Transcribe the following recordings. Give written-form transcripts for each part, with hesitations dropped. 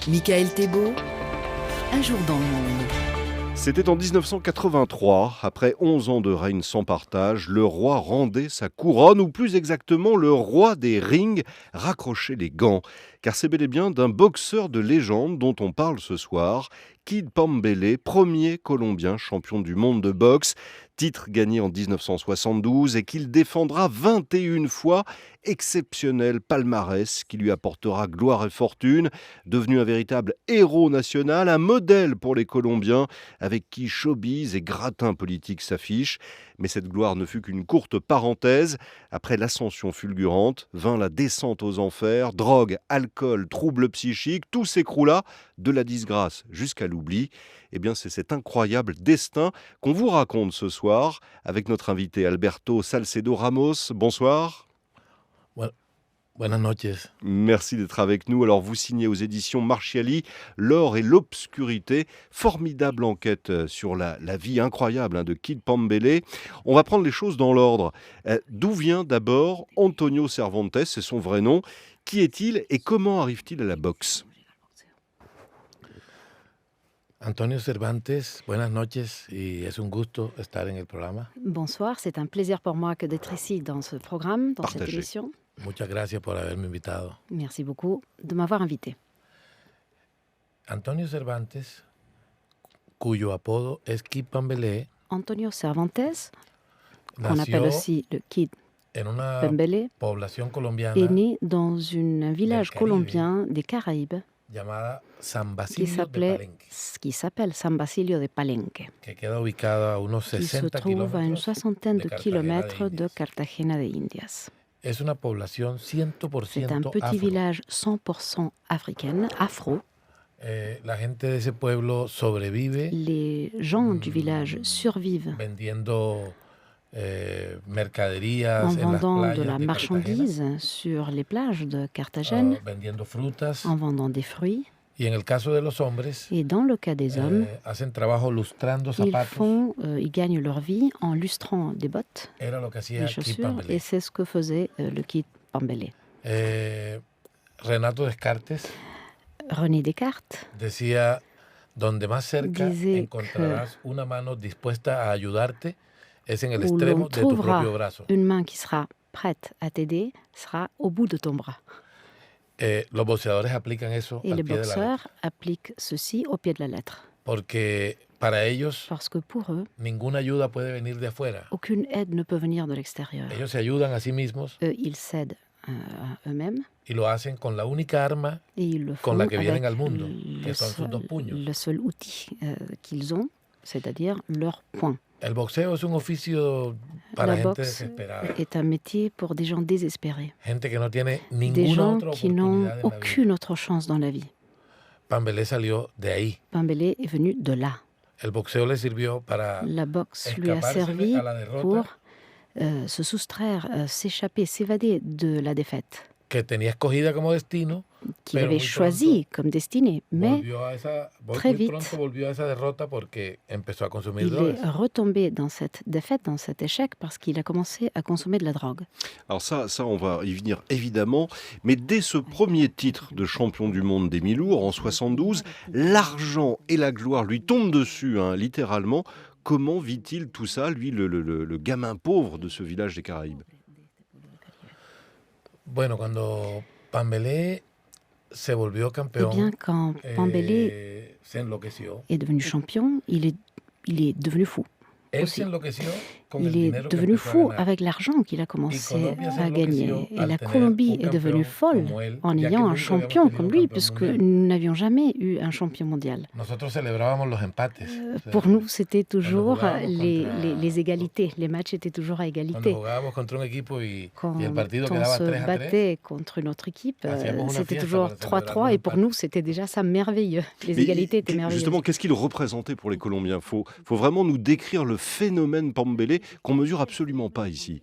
Michael Thébault, un jour dans le monde. C'était en 1983, après 11 ans de règne sans partage, le roi rendait sa couronne, ou plus exactement le roi des rings, raccrochait les gants. Car c'est bel et bien d'un boxeur de légende dont on parle ce soir, Kid Pembele, premier Colombien champion du monde de boxe, titre gagné en 1972 et qu'il défendra 21 fois, exceptionnel palmarès qui lui apportera gloire et fortune, devenu un véritable héros national, un modèle pour les Colombiens, avec qui showbiz et gratin politique s'affichent. Mais cette gloire ne fut qu'une courte parenthèse. Après l'ascension fulgurante, vint la descente aux enfers, drogue, alcool, troubles psychiques, tout s'écroula, de la disgrâce jusqu'à l'oubli. Eh bien, c'est cet incroyable destin qu'on vous raconte ce soir avec notre invité Alberto Salcedo Ramos. Bonsoir. Buenas noches. Merci d'être avec nous. Alors, vous signez aux éditions Marchiali L'or et l'obscurité, formidable enquête sur la vie incroyable de Kid Pembele. On va prendre les choses dans l'ordre. D'où vient d'abord Antonio Cervantes, c'est son vrai nom. Qui est-il et comment arrive-t-il à la boxe? Antonio Cervantes, buenas noches y es un gusto estar en el programa. Bonsoir, c'est un plaisir pour moi que d'être ici dans ce programme, dans cette émission. Muchas gracias por haberme invitado. Merci beaucoup de m'avoir invité. Antonio Cervantes, cuyo apodo es Kid Pembele, Antonio Cervantes, qu'on nació appelle aussi le Kid en una Pembele, población colombiana est né dans un village Caribe. colombien des Caraïbes llamada San qui Basilio de Palenque, s'appelle San Basilio de Palenque, que queda ubicada a unos qui se 60 trouve à une kilómetros soixantaine de Cartagena kilomètres de Indias. Cartagena de Indias. Es una población C'est un 100% petit afro. village 100% africaine, afro. La gente de ese pueblo sobrevive Les gens du village survivent vendiendo mercaderías en en las vendant de playas la de marchandise sur les plages de Carthagène, Cartagena, vendiendo frutas. en vendant des fruits. Y en el caso de los hombres, Et dans le cas des hommes, hacen trabajo lustrando ils zapatos. ils gagnent leur vie en lustrant des bottes, Era lo que hacía des Kid chaussures, Pembele. et c'est ce que faisait le Kid Pembele. Renato Descartes René Descartes decía, donde más cerca disait encontrarás una mano dispuesta a ayudarte es en el où l'on extremo de tu trouvera propio brazo. une main qui sera prête à t'aider sera au bout de ton bras. Los boxeadores aplican eso Et al les pie de la letra, boxeurs appliquent ceci au pied de la lettre. porque para ellos Parce que pour eux, ninguna ayuda puede venir de afuera. aucune aide ne peut venir de l'extérieur. Ellos se ayudan a sí mismos Ils s'aident à eux-mêmes y lo hacen con la única arma et ils le font con la que avec vienen al mundo, que son sus dos le puños. seul outil qu'ils ont, c'est-à-dire leur poing. El boxeo es un oficio para La gente boxe desesperada, est un métier pour des gens désespérés, gente que no tiene des ninguna gens otra qui n'ont oportunidad en la vida. aucune autre chance dans la vie. Pembele salió de ahí. Pembele est venu de là. El boxeo le sirvió para La boxe lui a servi escapársele a la derrota pour se soustraire, s'échapper, s'évader de la défaite que tenía escogida como destino, qu'il pero avait muy choisie comme destinée. Mais très muy vite, pronto volvió a esa derrota porque empezó a consumir il drogas. est retombé dans cette défaite, dans cet échec, parce qu'il a commencé à consommer de la drogue. Alors ça, on va y venir évidemment, mais dès ce premier titre de champion du monde des mi-lourds en 72, l'argent et la gloire lui tombent dessus, littéralement. Comment vit-il tout ça, lui, le gamin pauvre de ce village des Caraïbes? Bueno, cuando Pembele se volvió Eh campeón, bien, quand Pembele se enloqueció. est devenu champion, il est devenu fou. Él aussi. se enloqueció con el Il est dinero que devenu empezó a fou ganar. avec l'argent qu'il a Y commencé Colombia se à gagner. enloqueció Et al la tener Colombie un est devenue campeón folle como él, en ya que ayant un nunca habíamos champion tenido comme un lui, campeón puisque mundial. nous n'avions jamais eu un champion mondial. Nosotros celebrábamos los empates. O sea, Pour nous, c'était toujours jugábamos les égalités. Les matchs étaient toujours à cuando égalité. jugábamos contra un equipo y Quand el partido on quedaba se 3-3, battait contre une autre équipe, Hacíamos una c'était fiesta toujours para celebrar 3-3 los et pour empates. nous, c'était déjà ça merveilleux. Les Mais égalités étaient merveilleuses. justement, qu'est-ce qu'il représentait pour les Colombiens? Faut vraiment nous décrire le phénomène Pembele qu'on mesure absolument pas ici.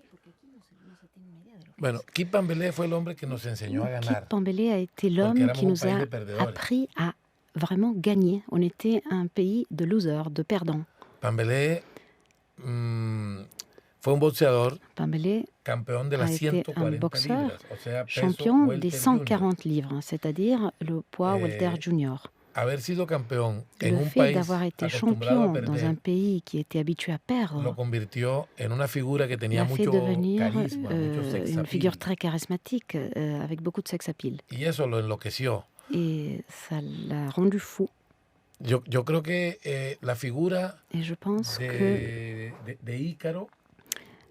Bueno, Kid Pembele fue el hombre que nos enseñó a Kid ganar. Pembele a été Porque l'homme éramos qui un nous país a de perdedores. appris à vraiment gagner. On était un pays de losers, de perdants. Pembele fue un boxeador Pambele campeón de a las été un 140 boxeur libras, o sea, peso champion des welter junior. 140 livres, c'est-à-dire le poids welter Eh, junior. Haber sido campeón en Le un fait país d'avoir été acostumbrado a champion dans un perder pays qui était habitué à lo perdre convirtió en una figura que tenía l'a fait mucho devenir carisma, mucho sex une figure appeal. très charismatique avec beaucoup de sex appeal. Y eso lo enloqueció. Et ça l'a rendu fou. Yo creo que la figura Et je pense que de Ícaro,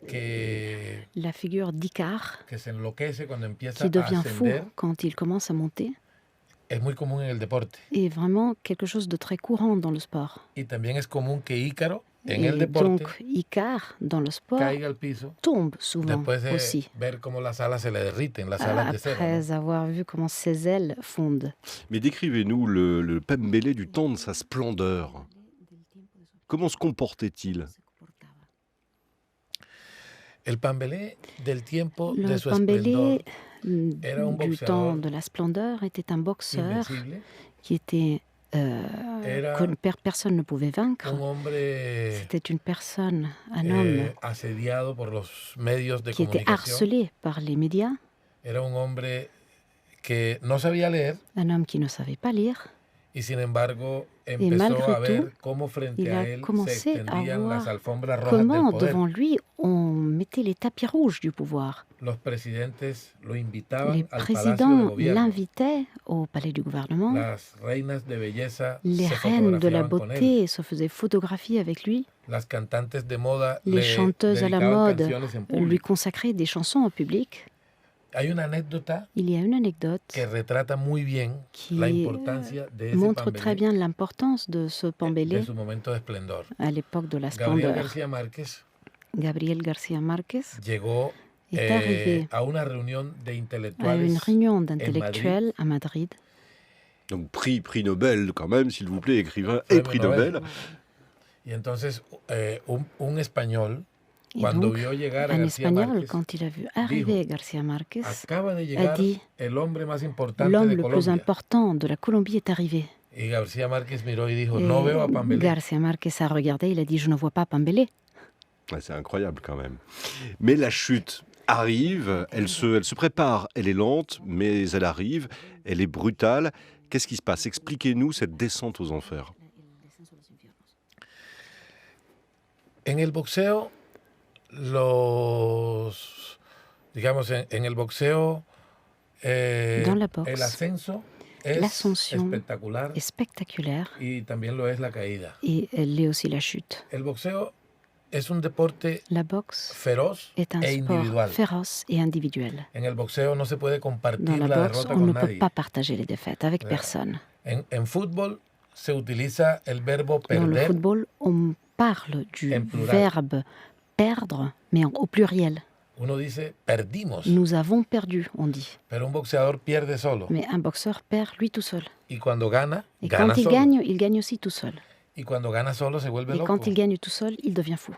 que la figure d'Icare, se enloquece cuando empieza qui a devient fou ascender, quand il commence à monter, es muy común en el deporte. est vraiment quelque chose de très courant dans le sport. Y también es común que Ícaro, en Et el deporte, donc Icare, dans le sport, caiga al piso tombe souvent después de aussi, ver cómo las alas se le derriten, las alas de cera, ¿no? après avoir vu comment ses ailes fondent. Mais décrivez-nous le Pembele du temps de sa splendeur. Comment se comportait-il? El Pambelé del tiempo Le de su Pambelé esplendor era un du boxeador temps de la splendeur était un boxeur invencible, qui était Era personne ne pouvait vaincre. un hombre C'était une personne, un homme asediado por los medios de qui était comunicación. harcelé par les médias, Era un hombre que no sabía leer un homme qui ne savait pas lire. y sin embargo malgré empezó a ver tout, cómo frente il a a él se commencé à extendían las voir alfombras rojas comment del poder. devant lui on mettait les tapis rouges du pouvoir. Los presidentes lo invitaban Les al palacio de présidents gobierno. l'invitaient au palais du gouvernement. Las reinas de belleza Les se reines de la fotografiaban con él. beauté se faisaient photographier avec lui. Las cantantes de moda Les le chanteuses à la dedicaban mode canciones en lui público. consacraient des chansons en public. Hay una anécdota Il y a une anecdote que retrata muy bien qui la importancia de ese montre Pambelé, très bien l'importance de ce de Pambelé su momento de esplendor. à l'époque de la Gabriel splendeur. García Márquez Gabriel García Márquez llegó est arrivé a una reunión de à intelectuales une réunion d'intellectuels à Madrid. Donc prix Nobel quand même, s'il vous plaît, écrivain et Premio prix Nobel. Nobel. y entonces un español Et cuando donc, vio llegar a un García Espagnol, Márquez quand il a vu arriver García Márquez, acaba de llegar dit, el hombre más importante l'homme de le plus Colombia. important de la Colombie est arrivé. Y García Márquez miró y dijo, Et no veo a Pambelé. García Márquez a regardé, il a dit, je ne vois pas Pambelé. Ouais, c'est incroyable quand même. Mais la chute arrive, elle se prépare, elle est lente, mais elle arrive, elle est brutale. Qu'est-ce qui se passe? Expliquez-nous cette descente aux enfers. En el boxeo, digamos, en el boxeo, Dans la boxe, el ascenso es l'ascension espectacular est spectaculaire y también lo es la caída. et elle est aussi la chute. El boxeo es un deporte La boxe feroz est un e sport individual. féroce et individuel. En el boxeo no se puede Dans compartir la la boxe, derrota on con ne peut nadie. pas partager les défaites avec personne. En fútbol se utiliza el verbo Dans le perder football, on parle du En plural. verbe perdre, mais au pluriel. Uno dice perdimos, Nous avons perdu, on dit. pero un boxeador pierde solo. Mais un boxeur perd lui tout seul. Y cuando gana, Et gana quand solo. il gagne aussi tout seul. Y cuando gana solo se vuelve Et loco. quand il gagne tout seul, il devient fou.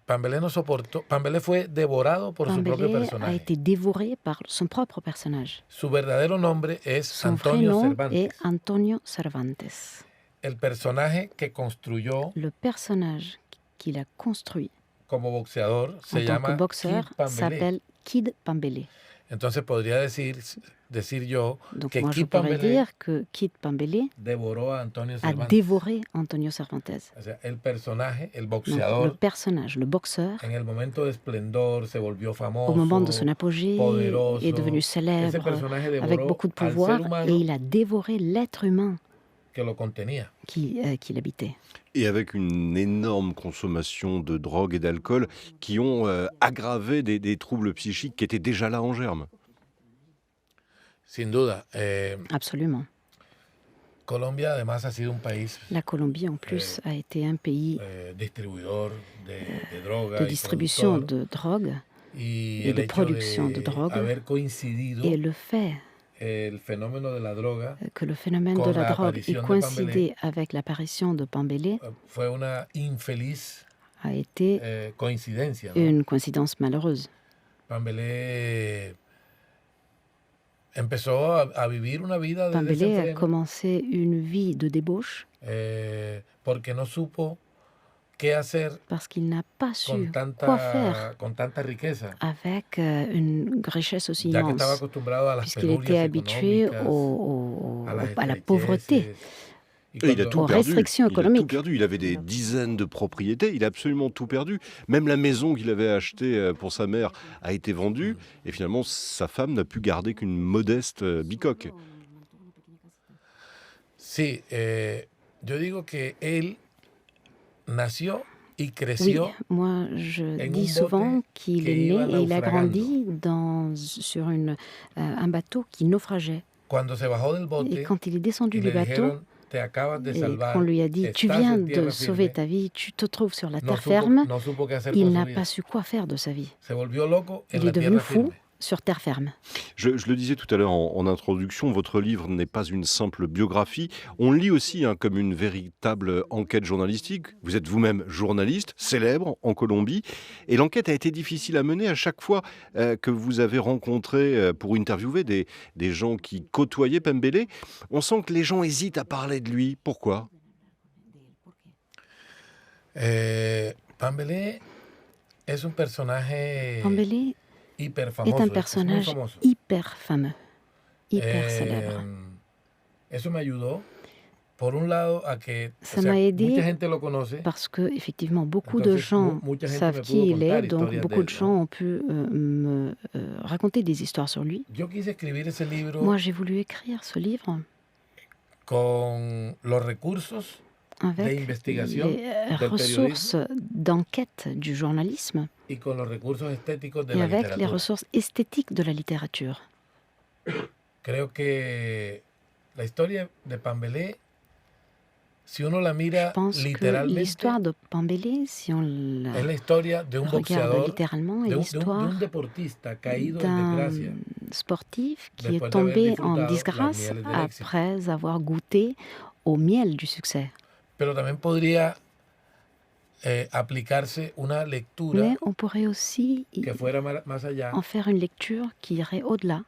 Pambelé no soportó. Pambelé fue devorado por su propio Pambelé a personaje. été dévoré par son propre personnage. Su verdadero nombre es Son Antonio prénom Cervantes. est Antonio Cervantes. El personaje que construyó Le personnage qu'il a construit como boxeador en se tant que llama boxeur Kid Pambelé. s'appelle Kid Pambelé. Entonces podría decir yo Donc que moi je Kid pourrais Pambelé dire que Kid Pambelé devoró a Antonio a Cervantes. dévoré Antonio Cervantes. O sea, el personaje, el Non, le boxeador, personnage, le boxeur, en el momento de esplendor se volvió famoso. au moment de son apogée, poderoso. est devenu Ese célèbre, personaje devoró avec beaucoup de al pouvoir, ser humano et il a dévoré l'être humain que lo contenía. qui habitait. Et avec une énorme consommation de drogue et d'alcool qui ont aggravé des troubles psychiques qui étaient déjà là en germe. Sin duda. Absolument. Colombia además ha sido un país La Colombie, en plus, a été un pays distribuidor de droga de y distribution productor. de drogue. Y et el de hecho production de drogue. haber coincidido Et le fait el fenómeno de la droga que le phénomène de Con la la drogue ait apparition de coïncidé avec l'apparition de Pambelé fue una infeliz a été coincidencia, ¿no? une coïncidence malheureuse. Pambelé empezó a vivir una vida de Pambelé a desenfreno commencé une vie de débauche porque no supo qué hacer parce qu'il n'a pas con su quoi faire tanta riqueza, avec une richesse aussi ya que estaba immense, acostumbrado a las puisqu'il était penurias habitué económicas, a las à la pauvreté, estrecheces. Y Et il a cuando, tout aux perdu. restrictions Il a tout économiques. perdu. Il avait des dizaines de propriétés. Il a absolument tout perdu. Même la maison qu'il avait achetée pour sa mère a été vendue. Et finalement, sa femme n'a pu garder qu'une modeste bicoque. sí, yo digo que él nació y Oui, creció moi je en dis un souvent bote qu'il que est iba né et il a naufragando. grandi sur un bateau qui naufrageait. Cuando se bajó del Et bote quand il est descendu y du le bateau dijeron, te acabas de et salvar, qu'on lui a dit, tu estás viens en de tierra sauver firme, ta vie, tu te trouves sur la no terre supo, ferme, no supo qué hacer il con su n'a vida. pas su quoi faire de sa vie. Se volvió loco en Il est la devenu tierra fou firme. sur terre ferme. Je le disais tout à l'heure en introduction, votre livre n'est pas une simple biographie. On le lit aussi comme une véritable enquête journalistique. Vous êtes vous-même journaliste, célèbre en Colombie. Et l'enquête a été difficile à mener à chaque fois que vous avez rencontré pour interviewer des gens qui côtoyaient Pembele. On sent que les gens hésitent à parler de lui. Pourquoi ? Pambelé es un personaje Pambele hiper est famoso, un es muy personnage famoso. hyper fameux, hyper célèbre. Eso me ayudó, por un lado, a que Ça m'a aidé mucha gente lo conoce, parce que effectivement beaucoup de entonces gens mucha gente savent me qui pudo il est, contar donc historias de beaucoup él, de ¿no? gens ont pu me raconter des histoires sur lui. Yo quise escribir ese libro Moi, j'ai voulu écrire ce livre con los recursos de avec investigación les del ressources periodismo d'enquête du journalisme y con los recursos estéticos de et la avec les literatura. ressources esthétiques de la littérature. Creo que la historia de Pambelé, si uno la Je mira pense que literalmente, l'histoire de Pambele, si on la es la historia de un regarde boxeador, littéralement, est de un l'histoire deportista caído en d'un desgracia sportif qui est después de haber tombé en disfrutado las disgrâce mieles del éxito. après avoir goûté au miel du succès. Pero también podría aplicarse una lectura Mais on pourrait aussi que fuera más allá en faire une lecture qui irait au-delà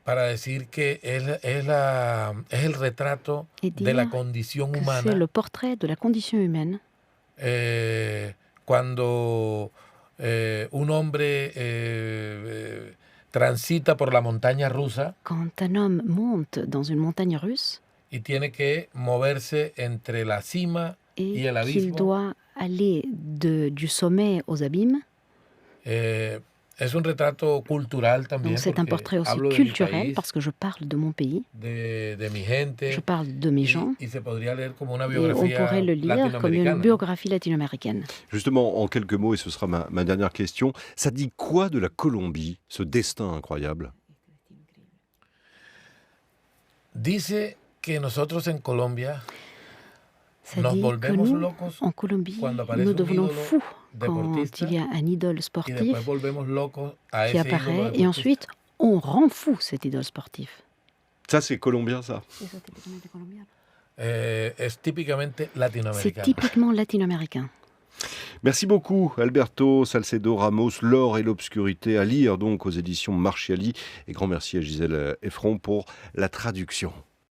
para decir que es el retrato et de la dire condición que c'est humana le portrait de la condition humaine cuando un hombre transita por la montaña rusa quand un homme monte dans une montagne russe y tiene que moverse entre la cima y et el qu'il abismo. doit aller du sommet aux abîmes. Es un retrato cultural también, Donc c'est un porque portrait aussi hablo de mi culturel país, parce que je parle de mon pays, de mi gente, je parle de mes gens, y se podría leer como una et on biografía pourrait le lire comme une latinoamericana. biographie latino-américaine. Justement, en quelques mots, et ce sera ma dernière question, ça dit quoi de la Colombie, ce destin incroyable ? Dice que nosotros en Colombia Ça nos dit que volvemos nous, locos en Colombie, cuando aparece nous un devenons ídolo fous quand deportista il y a un idole y sportif después volvemos locos a qui ese ídolo apparaît et deportista. ensuite on rend fou cet idole sportif. Ça, c'est colombien, ça. Es típicamente C'est latinoamericano. typiquement latino-américain. Merci beaucoup, Alberto Salcedo Ramos, L'or et l'obscurité, à lire donc aux éditions Marchiali. Et grand merci à Gisèle Effron pour la traduction.